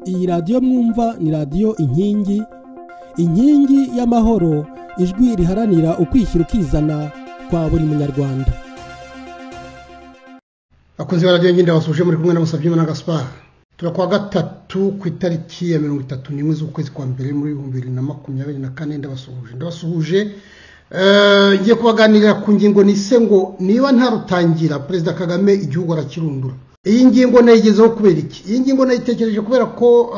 Iyi radio mwumva ni radio inkingi y'amahoro, ijwi riharanira ukwishyira ukizana kwa buri munyarwanda. Akunze radio nyinde basuje muri kumwe na Musabye na Gaspar. Turakwa gatatu ku itariki ya 31 z'ukwezi kwa mbere muri 2024 ndabasuhuje. Ngiye kubaganirira ku ngingo nise ngo niba ntarutangira President Kagame igihugu arakirundura. Iyi ngingo nayigezeho kubera iki? Iyi ngingo nayitekereje kubera ko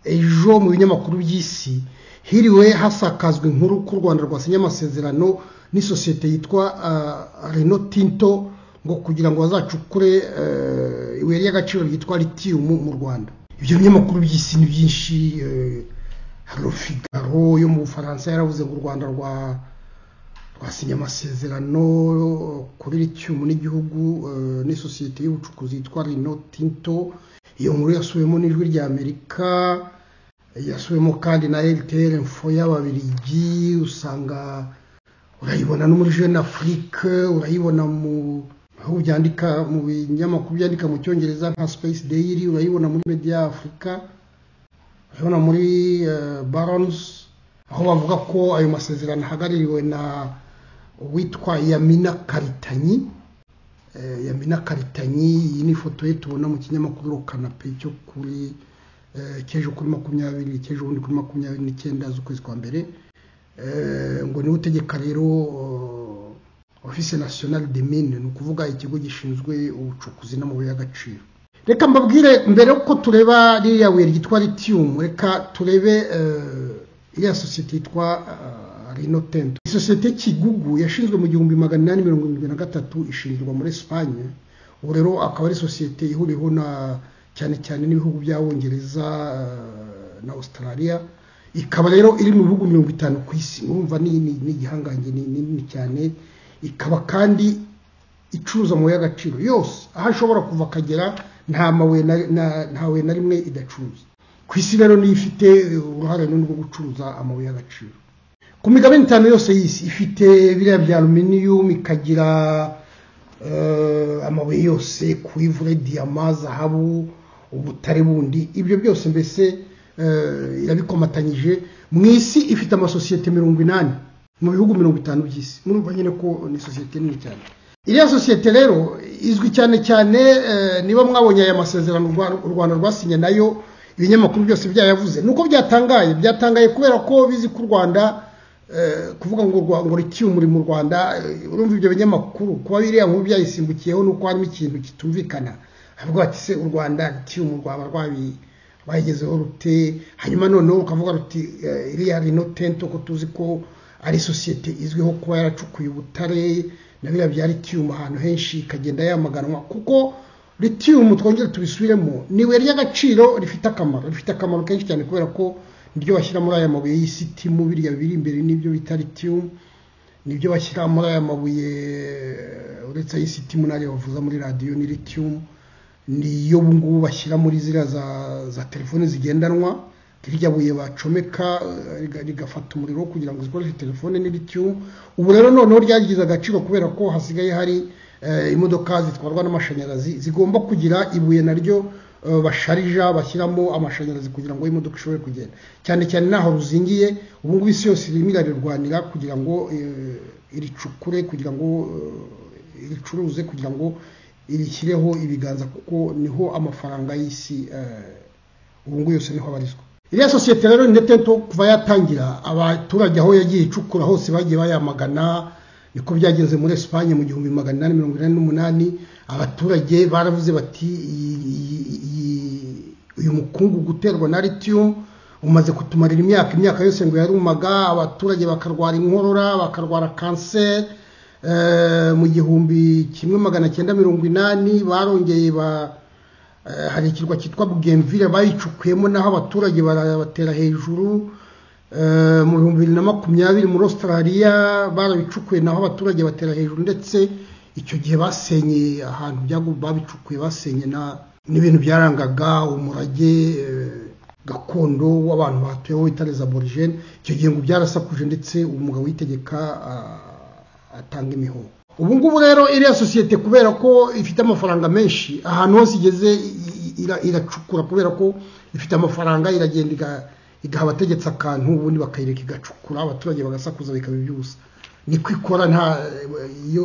ejo mu binyamakuru by'isi hiriwe hasakazwe inkuru ku Rwanda rwasinye amasezerano ni societe yitwa Renault Tinto ngo kugira ngo bazacukure ibuye ry'agaciro ryitwa lithium mu Rwanda. Ibyo binyamakuru by'isi ni byinshi. Le Figaro yo mu Bufaransa yaravuze ngo u Rwanda rwasinye amasezerano kuri lithium n'igihugu ni societe y'ubucukuzi yitwa Renault Tinto. Iyo nkuru yasuwemo n'ijwi rya Amerika, yasuwemo kandi na RTL Info y'Ababiligi, usanga urayibona no muri Jeune Afrique, urayibona mu aho byandika mu binyamakuru byandika mu Cyongereza nka Space Daily, urayibona muri Media Africa, urayibona muri Barons, aho bavuga ko ayo masezerano hagaririwe na witwa Yamina Karitanyi. Yamina Karitanyi, iyi ni foto ye tubona mu kinyamakuru Kanape cyo kuri cyejo kuri 20 cyejo undi kuri 29 z'ukwezi kwa mbere. Ngo ni utegeka rero Office Nationale des Mines, ni ukuvuga ikigo gishinzwe ubucukuzi n'amabuye y'agaciro. Reka mbabwire mbere ko tureba ririya buye ryitwa lithium, reka turebe iriya societe yitwa Renault Tinto. Societe Kigugu yashinzwe mu 1873 ishingirwa muri Espagne. Ubu rero akaba ari societe ihuriho na cyane n'ibihugu by'Abongereza na Australia. Ikaba rero iri mu bihugu 50 ku isi. Urumva ni igihangange ni cyane. Ikaba kandi icuruza mu y'agaciro yose aho ashobora kuva kagera ntawe na rimwe idacuruza. Ku isi rero ni ifite uruhare rwo gucuruza amabuye y'agaciro. Ku migabane 5 yose y'isi ifite biriya bya aluminium, ikagira amabuye yose, cuivre, diamant, zahabu, ubutare bundi. Ibyo byose mbese irabikomatanyije. Mu isi ifite amasosiyete 80 mu bihugu 50 by'isi. Murumva nyine ko ni societe nini cyane. Iriya societe rero izwi cyane niba mwabonye aya masezerano u Rwanda rwasinye nayo ibinyamakuru byose byayavuze. Nuko byatangaye kubera ko bizi ku Rwanda kuvuga ngo lithium muri mu Rwanda. Urumva ibyo binyamakuru kuba biriya nkuru byayisimbukiyeho nuko harimo ikintu kitumvikana. Avuga ati se u Rwanda lithium rwaba bayigezeho rute? Hanyuma noneho ukavuga ruti iriya Renault Tinto ko tuzi ko ari societe izwiho kuba yaracukuye ubutare na biriya bya lithium ahantu henshi ikagenda yamaganwa, kuko lithium twongera tubisubiremo niwe ry'agaciro rifite akamaro kenshi cyane kubera ko niryo bashyira muri aya mabuye y'isitimu. Biriya biri imbere nibyo bita lithium, nibyo bashyira muri aya mabuye uretse y'isitimu nari bavuza muri radio ni lithium. Niyo bungu bashyira muri zira za telefone zigendanwa, kirya buye bacomeka rigafata umuriro kugira ngo zikoreshe telefone ni lithium. Ubu rero noneho ryagize agaciro kubera ko hasigaye hari imodoka zitwarwa n'amashanyarazi zigomba kugira ibuye naryo basharija bashyiramo amashanyarazi kugira ngo imodoka ishobore kugenda. Cyane naho ruzingiye ubu ngubu isi yose irimo irarwanira kugira ngo iricukure, kugira ngo iricuruze, kugira ngo irishyireho ibiganza, kuko niho amafaranga y'isi ubu ngubu yose niho abarizwa. Iriya societe rero Renault Tinto kuva yatangira abaturage aho yagiye icukura hose bagiye bayamagana. Niko byagenze muri Espagne mu 1848. Abaturage baravuze bati uyu mukungu guterwa na lithium umaze kutumarira imyaka yose ngo yarumaga. Abaturage bakarwara inkorora, bakarwara cancer. Mu 1980 barongeye hari ikirwa cyitwa Bougainville bayicukuyemo naho abaturage barabatera hejuru. Mu 2020 muri Australia barabicukuye naho abaturage batera hejuru, ndetse icyo gihe basenye ahantu babicukuye, basenye n'ibintu byarangaga umurage gakondo w'abantu batuyeho itareza aborigene. Icyo gihe ngo byarasakuje, ndetse umugabo witegeka atanga imihoho. ubu ngubu rero iriya sosiyete kubera ko ifite amafaranga menshi ahantu hose igeze iracukura kubera ko ifite amafaranga iragenda igaha abategetsi akantu ubundi bakayireka igacukura abaturage bagasakuza bikaba ibyusa niko ikora nta iyo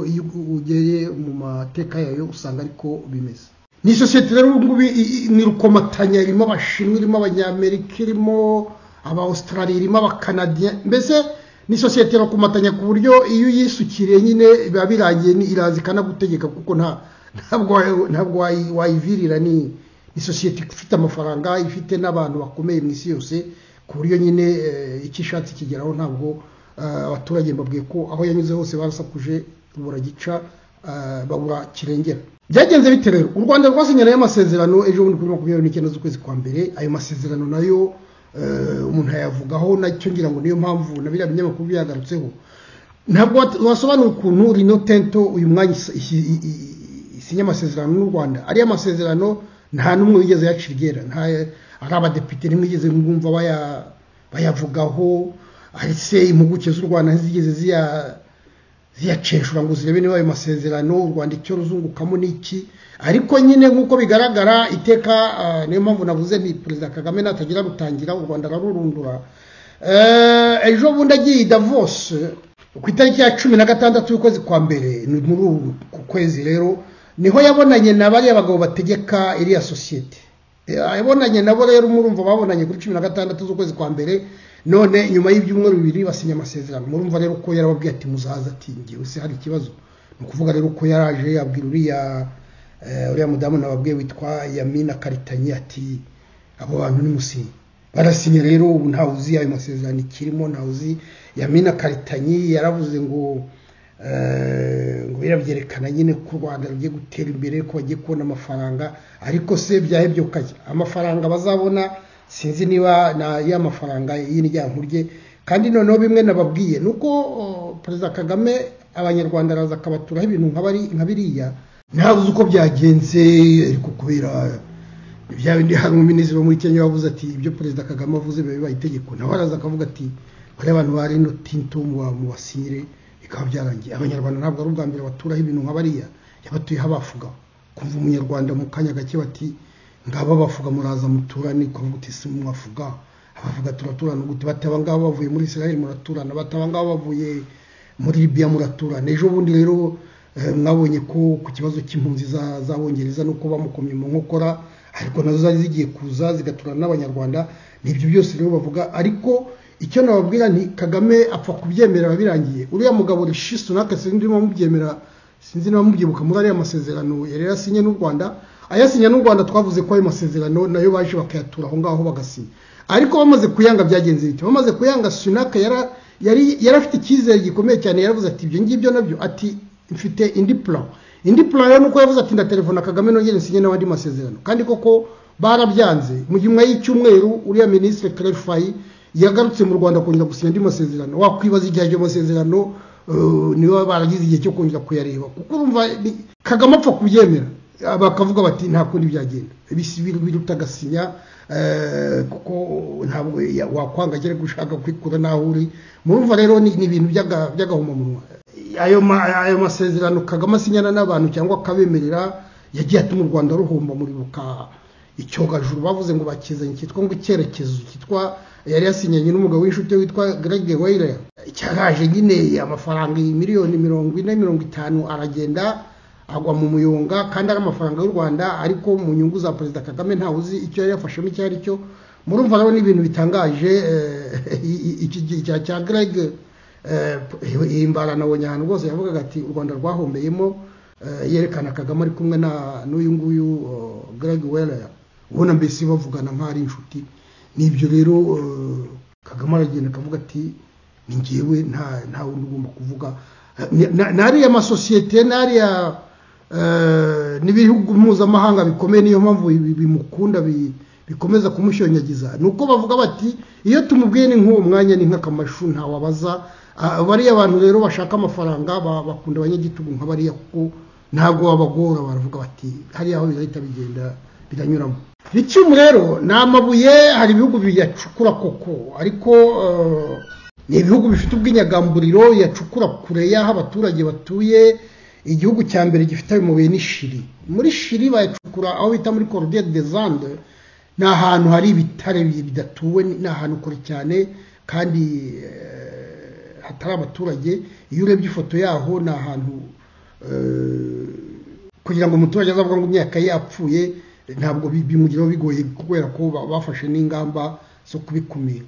ugeye mu mateka yayo usanga ariko bimeze ni sosiyete rero ubu ngubu ni rukomatanya irimo abashinwa irimo abanyamerika irimo aba-Australia irimo abakanadiya mbese ni sosiyete rukomatanya ku buryo iyo uyisukiriye nyine biba birangiye iraza ikanagutegeka kuko ntabwo wayivirira ni sosiyete ifite amafaranga ifite n'abantu bakomeye mu isi yose ku buryo nyine icyo ishatse kigeraho ntabwo abaturage mbabwiye ko aho yanyuze hose barasakuje rubura gica babura kirengera byagenze bite rero u Rwanda rwasinyanye amasezerano ejo bundi kuri 29 z'ukwezi kwa mbere ayo masezerano nayo umuntu yavugaho nacyo ngira ngo niyo mpamvu na biriya binyamakuru byagarutseho ntabwo wasobanura ukuntu Rino Tento uyu mwanya isinya amasezerano n'u Rwanda ari amasezerano nta numwe wigeze yacirigera nta ari abadepite nimwe yigeze mwumva bayavugaho ari se impuguke z'u Rwanda zigeze ziyaceshura ngo zirebe niba ayo masezerano u Rwanda icyo ruzungukamo n'iki ariko nyine nkuko bigaragara iteka niyo mpamvu navuze nti Perezida Kagame natagira rutangira u Rwanda rarurundura ejo bundi agiye Davos ku itariki ya 16 y'ukwezi kwa mbere muri ku kwezi rero niho yabonanye na bari abagabo bategeka iriya societe yabonanye nabo rero murumva babonanye kuri 16 z'ukwezi kwa mbere none nyuma y'ibyumweru bibiri basinya amasezerano murumva rero ko yarababwiye ati muzaza ati ngiye se hari ikibazo nukuvuga rero ko yaraje yabwira uriya mudamu nababwiye witwa Yamina Karitanyi ati abo bantu ni musinyi barasinya rero ubu nta uzi ayo masezerano kirimo nta uzi Yamina Karitanyi yaravuze ngo birabyerekana nyine ko Rwanda rugiye gutera imbere ko bagiye kubona amafaranga ariko se byahebye ukajya amafaranga bazabona sinzi niba na ya mafaranga y'injyankurye kandi noneho bimwe nababwiye nuko Perezida Kagame abanyarwanda araza akabaturaho ibintu nkabiriya ntabuze uko byagenze ariko kubera byabindi hari umuminisitiri muri Kenya wavuze ati ibyo Perezida Kagame avuze bibaye itegeko nawe araza akavuga ati bari abantu bari Rino Tento mu basinyire bikaba byarangiye abanyarwanda ntabwo ari ubwa mbere baturaho ibintu nkabariya yabatuye habafuga kumva umunyarwanda mu kanya gake bati ngaba bavuga muraza muturane kuvuga uti si mwavuga abavuga turaturana gute bataba ngaba bavuye muri Israel muraturana bataba ngaba bavuye muri Libya muraturana ejo bundi rero mwabonye ko ku kibazo cy'impunzi z'abongereza nuko bamukomye mu nkokora ariko nazo zari zigiye kuza zigaturana n'abanyarwanda nibyo byose rero bavuga ariko icyo nababwira nti Kagame apfa kubyemera birangiye uriya mugabo Rishi Sunak sindimo mubyemera sinzi niba mubyibuka muri ariya masezerano yari yasinye n'u Rwanda ayasinya n'u Rwanda twavuze ko ayo masezerano nayo baje bakayatura aho ngaho bagasinya ariko bamaze kuyanga byagenze bite bamaze kuyanga Sunak yari afite icyizere gikomeye cyane yaravuze ati ibyo ngibyo nabyo ati mfite indi plan rero nuko yavuze ati ndatelefona Kagame nongere nsinye n'abandi masezerano kandi koko barabyanze mu gihe y'icyumweru uriya ministre Claire Faye yagarutse mu Rwanda kongera gusinya andi masezerano wakwibaza igihe ayo masezerano niba baragize igihe cyo kongera kuyareba kuko urumva Kagame apfa kubyemera bakavuga bati nta kundi byagenda biruta agasinya kuko ntabwo wakwanga agere gushaka kwikura naho uri murumva rero ni ibintu by'agahomamunwa ayo masezerano Kagame asinyana n'abantu cyangwa akabemerera yagiye atuma u Rwanda ruhomba muri buka icyogajuru bavuze ngo bakizanye cyitwa ngo icyerekezo cyitwa yari yasinyanye n'umugabo w'inshuti witwa Greg Weyler cyaraje nyine amafaranga miliyoni 40-50 aragenda agwa mu muyonga kandi ari amafaranga y'u Rwanda ariko mu nyungu za Perezida Kagame nta uzi icyo yari yafashemo icyo ari cyo murumva rero ni ibintu bitangaje iki cya Greg imbara nabonye ahantu rwose yavugaga ati u Rwanda rwahombeyemo yerekana Kagame ari kumwe n'uyu nguyu Greg Weyler ubona mbese bavugana nk'ari inshuti nibyo rero Kagame aragenda akavuga ati ni ngewe nta wundi ugomba kuvuga nariya amasosiyete nariya n'ibihugu mpuzamahanga bikomeye niyo mpamvu bimukunda bikomeza kumushonyagiza nuko bavuga bati iyo tumubwiye ni nk'uwo mwanya ni nk'akamashu nta wabaza bariya abantu rero bashaka amafaranga bakunda abanyagitugu nk'abariya kuko ntabwo babagora baravuga bati hariya aho birahita bigenda biranyuramo icyuma rero ni amabuye hari ibihugu biyacukura koko ariko ni ibihugu bifite ubwinyagamburiro yacukura kure y'aho abaturage batuye igihugu cya mbere gifite ayo mabuye ni Chili. Muri Chili bayacukura aho bita muri Cordillère des Andes, ni ahantu hari ibitare bidatuwe, ni ahantu kure cyane kandi hatari abaturage. Iyo urebye ifoto yaho ni ahantu kugira ngo umuturage azavuga ngo imyaka ye yapfuye ntabwo bimugiraho bigoye, kubera ko bafashe n'ingamba zo kubikumira.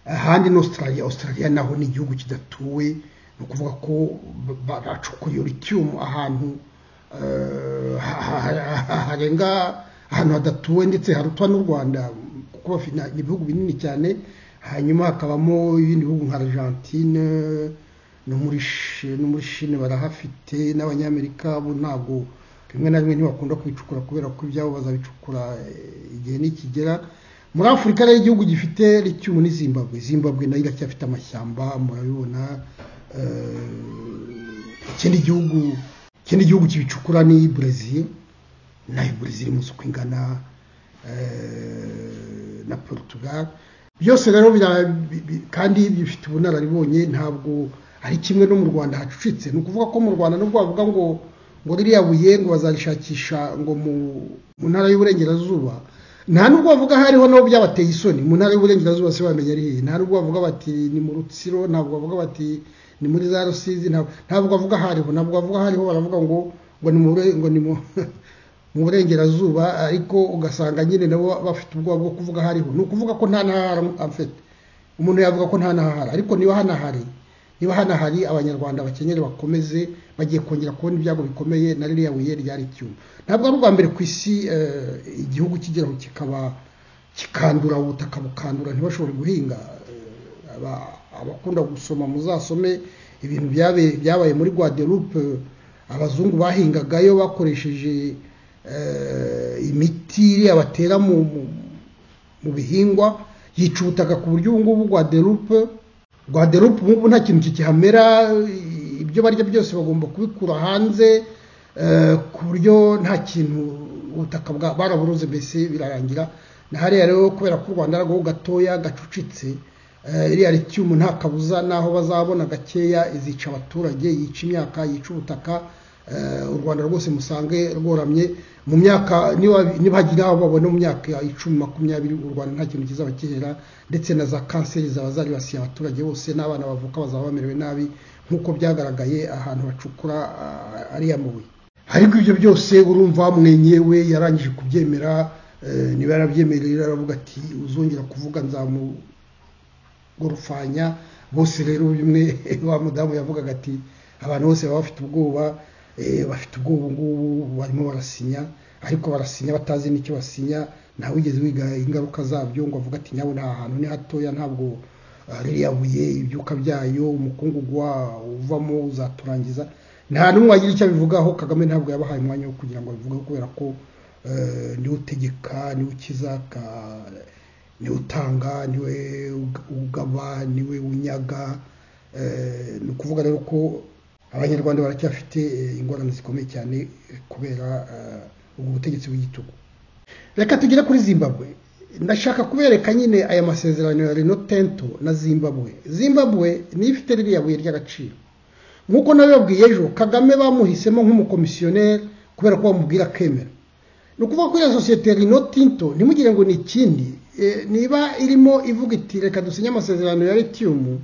Ahandi ni Australia naho ni igihugu kidatuwe, ni ukuvuga ko bacukuye lithium ahantu harenga ahantu hadatuwe, ndetse harutwa n'u Rwanda kuko bafite ibihugu binini cyane. Hanyuma hakabamo ibindi bihugu nka Argentine no muri Chine barahafite, n'Abanyamerika bo ntabwo rimwe na rimwe ntibakunda kubicukura kubera ko ibyabo bazabicukura igihe nikigera. Muri Afurika rero igihugu gifite lithium ni Zimbabwe nayo iracyafite amashyamba murabibona. Ikindi gihugu kibicukura ni Brazil, nayo Brazil muzi uko ingana, na Portugal. Byose rero kandi bifite ubunararibonye, ntabwo ari kimwe no mu Rwanda hacucitse. Ni ukuvuga ko mu Rwanda nubwo bavuga ngo ririya buye ngo bazarishakisha ngo mu ntara y'Uburengerazuba, nta nubwo bavuga hariho nabo byabateye isoni. Mu ntara y'Uburengerazuba se bamenya ari he? Nta nubwo bavuga bati ni mu Rutsiro, ntabwo bavuga bati ni muri za Rusizi, ntabwo bavuga hariho, baravuga ngo ni mu Burengerazuba, ariko ugasanga nyine nabo bafite ubwoba bwo kuvuga hariho. Ni ukuvuga ko nta ntahara afite. Umuntu yavuga ko nta ntahara, ariko niba hanahari Abanyarwanda bakenyere bakomeze, bagiye kongera kubona ibyago bikomeye na ririya buye rya lithium. Ntabwo ari ubwa mbere ku isi igihugu kigeraho kikandura ubutaka bukandura ntibashobore guhinga. Abakunda gusoma muzasome ibintu byabaye muri Guadeloupe. Abazungu bahingagayo bakoresheje imiti iriya batera mu bihingwa, yica ubutaka ku buryo ubu ngubu Guadeloupe ubu nta kintu kikihamera. Ibyo barya byose bagomba kubikura hanze, ku buryo nta kintu, ubutaka baraburuze mbese birarangira. Na hariya rero kubera ko u Rwanda ari agahugu gatoya gacucitse, iriya lithium nta kabuza naho bazabona gakeya izica abaturage, yica imyaka, yica ubutaka. U Rwanda rwose musange rworamye mu myaka, nibagira aho babona mu myaka 10-20 u Rwanda nta kintu kizaba kihera, ndetse na za kanseri zaba zaribasiye abaturage bose, n'abana bavuka bazaba bamerewe nabi nk'uko byagaragaye ahantu bacukura ariya mabuye. Ariko ibyo byose urumva mwenyewe yarangije kubyemera. Niba yarabyemerera aravuga ati uzongera kuvuga nzamugorufanya. Bose rero bimwe wa mudamu yavugaga ati abantu bose baba bafite ubwoba, ngubu barimo barasinya, ariko barasinya batazi n'icyo basinya. Ntawe wigeze wiga ingaruka zabyo ngo avuga ati nyawe nta hantu ni hatoya, ntabwo ririya buye ibyuka byayo umukungugu uvamo uzaturangiza. Nta n'umwe wagira icyo abivugaho. Kagame ntabwo yabahaye umwanya wo kugira ngo abivugeho, kubera ko niwe utegeka, niwe ukiza, niwe utanga, niwe ugaba, niwe unyaga. Ni ukuvuga rero ko Abanyarwanda baracyafite ingorane zikomeye cyane kubera ubu butegetsi bw'igitugu. Reka tugere kuri Zimbabwe. Ndashaka kubereka nyine aya masezerano ya Rio Tinto na Zimbabwe. Zimbabwe ni ifite ririya buye ry'agaciro. Nkuko nabibabwiye ejo, Kagame bamuhisemo nk'umukomisiyoneri kubera ko bamubwira kemera. Ni ukuvuga ko iyo sosiyete Rio Tinto ntimugire ngo ni ikindi, niba irimo ivuga iti reka dusinye amasezerano ya lithium,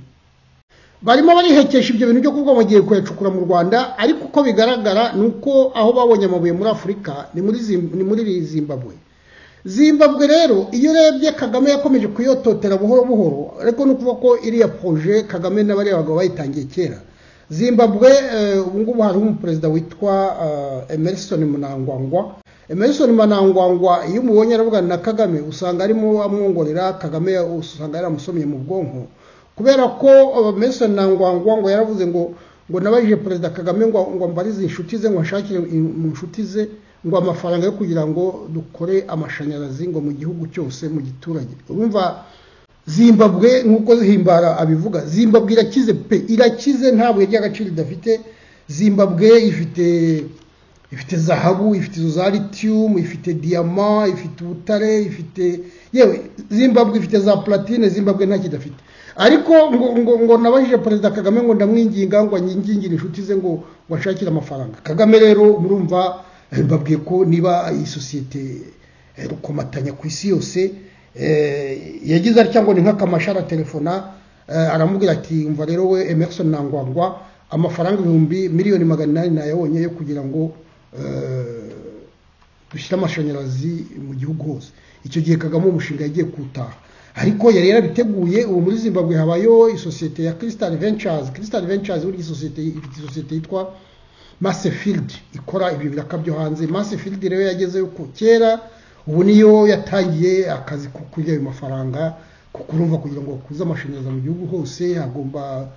barimo barihekesha ibyo bintu byo kuvuga bagiye kuyacukura mu Rwanda. Ariko uko bigaragara nuko aho babonye amabuye muri Afurika ni muri Zimbabwe. Zimbabwe rero iyo urebye Kagame yakomeje kuyototera buhoro buhoro, ariko nukuvuga ko iriya projet Kagame n'abari abagabo bayitangiye kera. Zimbabwe ubu ngubu hari umuperezida witwa Emmerson Mnangagwa. Emmerson Mnangagwa iyo umubonye aravugana na Kagame usanga arimo amwongorera. Kagame usanga yaramusomye mu bwonko, kubera ko Emmerson Mnangagwa ngo yaravuze ngo nabajije perezida Kagame ngo mbarize inshuti ze, ngo nshakire mu nshuti ze ngo amafaranga yo kugira ngo dukore amashanyarazi ngo mu gihugu cyose mu giturage. Urumva Zimbabwe nkuko Zihimbara abivuga, Zimbabwe irakize pe, irakize, ntabwo y'agaciro idafite. Zimbabwe ifite ifite zahabu, ifite izo za lithium, ifite diamant, ifite ubutare, ifite yewe Zimbabwe ifite za platine. Zimbabwe nta kidafite. Ariko ngo nabajije Perezida Kagame ngo ndamwinginga ngo anyingingire inshuti ze ngo washakira amafaranga. Kagame rero murumva babwiye ko niba iyi sosiyete rukomatanya ku isi yose yagize ari cyangwa ni nk'akamashara telefona aramubwira ati umva rero we Emerson Nangwangwa amafaranga miliyoni 800 nayabonye yo kugira ngo dushyira amashanyarazi mu gihugu hose. Icyo gihe Kagame umushinga yagiye kutaha, ariko yari yarabiteguye. Ubu muri Zimbabwe habayo isosiyete ya Crystal Ventures. Crystal Ventures uri isosiyete yitwa Masefield ikora ibyo biraka byo hanze. Masefield rero yagezeyo ku kera, ubu niyo yatangiye akazi ko kurya ayo mafaranga, kukurumva kugira ngo bakuze amashanyarazi mu gihugu hose hagomba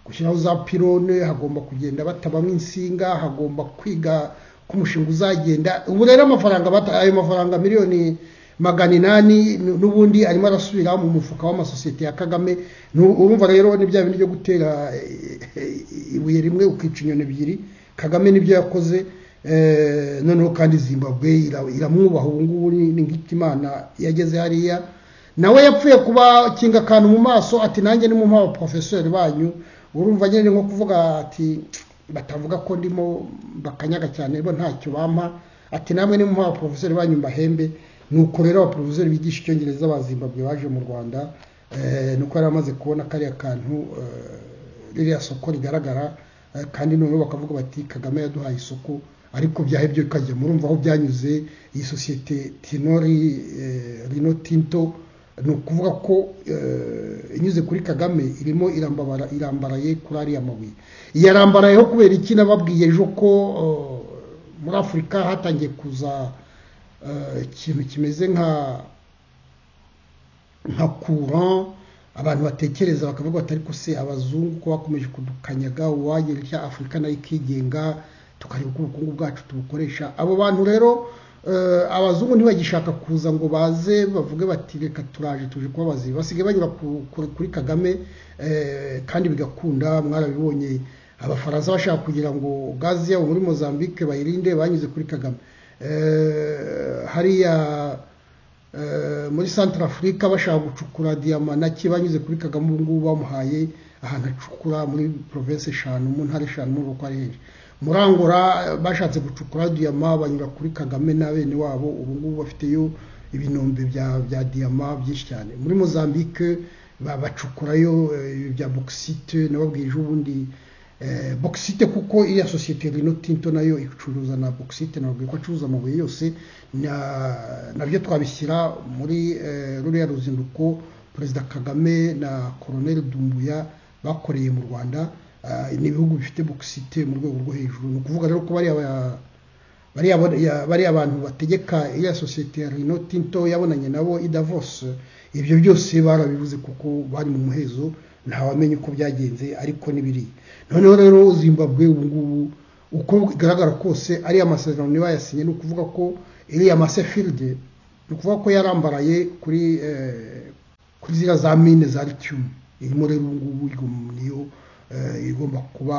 gushyiraho za pirone, hagomba kugenda batabamo insinga, hagomba kwiga ko umushinga uzagenda. Ubu rero amafaranga ayo mafaranga miliyoni 800 n'ubundi arimo arasubira mu mufuka w'amasosiyete ya Kagame. Urumva rero ni bya bindi byo gutera ibuye rimwe ukica inyoni ebyiri. Kagame nibyo yakoze. Noneho kandi Zimbabwe iramwubaha. Ubu ngubu ni nk'Imana yageze hariya. Nawe yapfuye kuba kinga akantu mu maso ati nanjye ni mu mpaba professeur banyu. Urumva nyine nko kuvuga ati batavuga ko ndimo bakanyaga cyane bo ntacyo bampa, ati namwe ni mu mpaba professeur banyu mbahembe. Nuko rero abaprofesseur bigisha icyongereza ba Zimbabwe baje mu Rwanda nuko yari amaze kubona kariya kantu ririya soko rigaragara, kandi noneho bakavuga bati Kagame yaduhaye isoko, ariko byahebye kajya murumva aho byanyuze. Iyi sosiyete Rio Tinto ni ukuvuga ko inyuze kuri Kagame irimo irambaraye kuri ariya mabuye. Yarambarayeho kubera iki? Nababwiye ejo ko muri Afurika hatangiye kuza ikintu kimeze nka courant. Abantu batekereza bakavuga bati ariko se abazungu ko bakomeje kudukanyaga, uwagira Afurika nayo ikigenga tukareba uko ubukungu bwacu tubukoresha. Abo bantu rero abazungu ntibagishaka kuza ngo baze bavuge bati reka turaje tuje kubabaza. Basigaye banyura kuri Kagame kandi bigakunda. Mwarabibonye Abafaransa bashaka kugira ngo gazi yabo muri Mozambique bayirinde, banyuze kuri Kagame. Hariya muri Central Africa bashaka gucukura diamant naki banyuze kuri Kagame. Ubu ngubu bamuhaye ahantu acukura muri province 5 mu ntara 5 mu ko ari heje. Muri Angola bashatse gucukura diamant banyura kuri Kagame na bene wabo. Ubu ngubu bafiteyo ibinombe bya diamant byinshi cyane. Muri Mozambique bacukurayo bya bauxite. Nababwije ubundi bauxite kuko iya societe Rio Tinto nayo icuruza na bauxite, nabwo ko acuruza amabuye yose. Nabyo twabishyira muri ruriya ruzinduko Perezida Kagame na Colonel Dumbuya bakoreye mu Rwanda. N'ibihugu bifite bauxite mu rwego rwo hejuru. Ni ukuvuga rero ko bari abantu bategeka iya societe Rio Tinto yabonanye nabo i Davos. Ibyo byose barabivuze kuko bari mu muhezo, ntawamenye uko byagenze, ariko nibiri. Noneho rero Zimbabwe ubu ngubu uko bigaragara kose ari amasezerano niba yasinye. Ni ukuvuga ko iriya Masefield ni ukuvuga ko yarambaraye kuri zira za mine za lithium. Irimo rero ubu ngubu niyo igomba kuba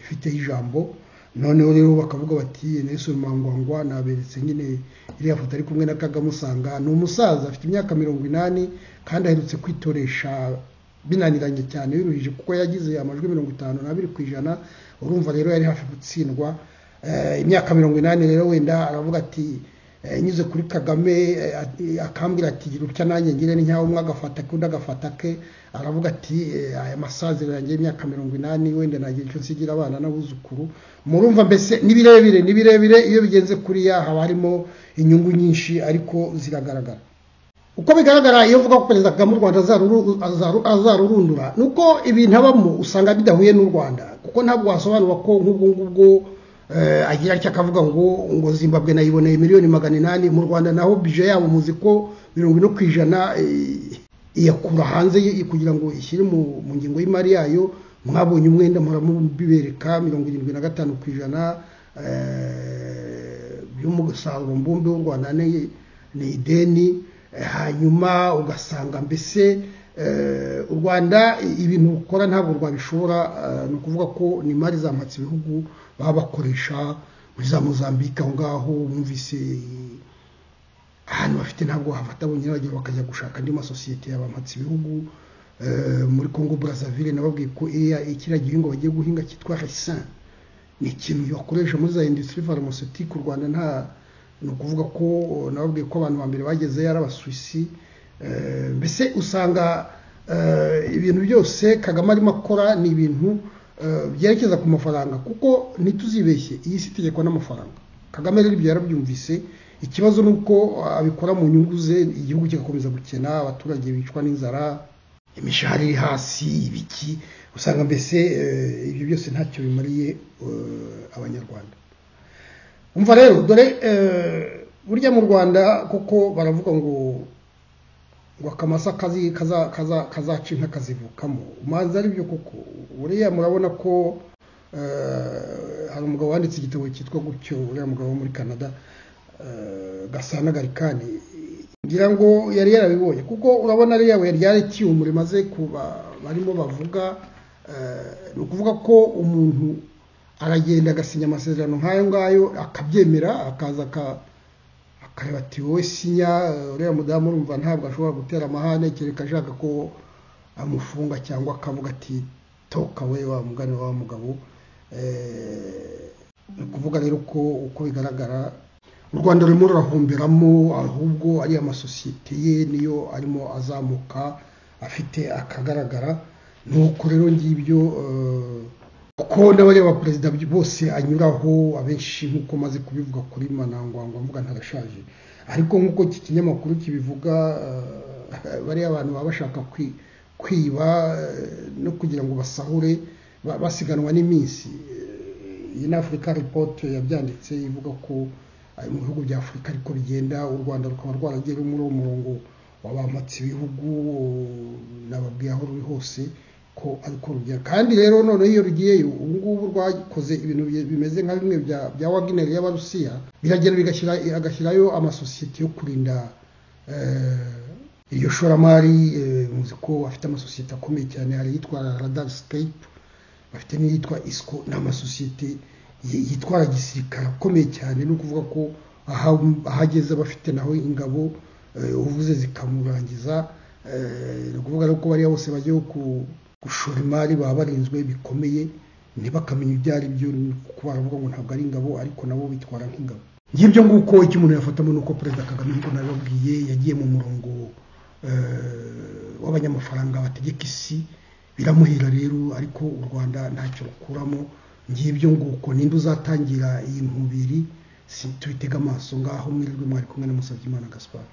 ifite ijambo. Noneho rero bakavuga bati Nelson Mangwangwa naberetse nyine iriya foto ari kumwe na Kagame, usanga ni umusaza afite imyaka 80 kandi aherutse kwitoresha binaniranye cyane biruhije kuko yagize amajwi 52%. Urumva rero yari hafi gutsindwa. Imyaka 80 rero wenda aravuga ati nyuze kuri Kagame akambira ati gira utya nanjye ngire ni nyawo umwe agafata kundi agafata ke. Aravuga ati aya masaziro yanjye imyaka 80 wenda nagira icyo nsigira abana n'abuzukuru. Murumva mbese nibirebire iyo bigenze kuri ya haba harimo inyungu nyinshi, ariko ziragaragara. Uko bigaragara iyo uvuga ko Perezida Kagame mu Rwanda azarurundura nuko ibintu abamo usanga bidahuye n'u Rwanda, kuko ntabwo wasobanura ko nk'ubwo agira icyo akavuga ngo Zimbabwe nayiboneye miliyoni 800. Mu Rwanda naho budget yabo muzi ko 40% iyakura hanze kugira ngo ishyire mu ngingo y'imari yayo. Mwabonye umwenda muramubibereka 75% by'umusaruro mbumbe w'u Rwanda ni ideni. Hanyuma ugasanga mbese u Rwanda ibintu ukora ntabwo rwabishobora. Ni ukuvuga ko ni imari zamatse ibihugu baba bakoresha muri za Mozambique aho ngaho bumvise ahantu bafite ntabwo hafata abanyarwanda bakajya gushaka andi masosiyete y'abampatsi ibihugu. Muri Congo Brazzaville nababwiye ko ikiriya gihingwa bagiye guhinga cyitwa raisin ni ikintu bakoresha muri za industrie pharmaceutique. U Rwanda nta ni ukuvuga ko nababwiye ko abantu bambere bageze yari abasuwisi. Mbese usanga ibintu byose Kagame arimo akora ni ibintu byerekeza ku mafaranga, kuko ntituzibeshye iyi si itegekwa n'amafaranga. Kagame rero ibyo yarabyumvise, ikibazo nuko abikora mu nyungu ze, igihugu kigakomeza gukena, abaturage bicwa n'inzara, imishahara iri hasi, ibiki. Usanga mbese ibyo byose ntacyo bimariye abanyarwanda. Umva rero dore burya mu Rwanda koko baravuga ngo akamasa kazaca inka kazivukamo. Umanza ari byo koko. Buriya murabona ko hari umugabo wanditse igitabo cyitwa gutyo, uriya mugabo wo muri Canada, Gasana Garikani, ngira ngo yari yarabibonye, kuko urabona ari yawe ryari cyumure maze kuba barimo bavuga. Ni ukuvuga ko umuntu aragenda agasinya amasezerano nk'ayo ngayo akabyemera, akaza akareba ati wowe sinya, uriya mudamu urumva ntabwo ashobora gutera amahane kereka ashaka ko amufunga, cyangwa akavuga ati toka we wa mugani wa mugabo. Ni ukuvuga rero ko uko bigaragara u Rwanda rurimo rurahomberamo, ahubwo ari amasosiyete ye niyo arimo azamuka afite akagaragara. Nuko rero ngibyo kuko n'abari abaperezida bose anyuraho abenshi nk'uko maze kubivuga kuri Manangwangwa mvuga ntarashaje, ariko nk'uko iki kinyamakuru kibivuga bari abantu baba bashaka kwiba no kugira ngo basahure basiganwa n'iminsi. Iyi ni Africa Report yabyanditse ivuga ko mu bihugu bya Afurika ariko bigenda, u Rwanda rukaba rwaragiye muri uwo murongo w'abampatsi ibihugu, nababwiye aho ruri hose ko ariko rugera. Kandi rero none iyo rugiyeyo ubu ngubu rwakoze ibintu bimeze nka bimwe bya Wagner y'Abarusiya, biragenda agashyirayo amasosiyete yo kurinda iyo shoramari. Muzi ko afite amasosiyete akomeye cyane, hari yitwa Radarscape, bafite n'iyitwa Isco, n'amasosiyete yitwara gisirikare akomeye cyane. No kuvuga ko ahageze bafite naho ingabo uvuze zikamurangiza. Ni ukuvuga ko bariya bose bagiye gushora imari baba barinzwe bikomeye, ntibakamenya ibyo ari byo, kuko baravuga ngo ntabwo ari ingabo ariko nabo bitwara nk'ingabo. Ngibyo nguko icyo umuntu yafatamo nuko Perezida Kagame nk'uko nababwiye yagiye mu murongo w'abanyamafaranga bategeka isi, biramuhira rero, ariko u Rwanda ntacyo rukuramo. Ngibyo nguko ninde uzatangira iyi nkubiri, tubitega amaso ngaho. Mwirirwe mwari kumwe na Musabyimana Gaspard.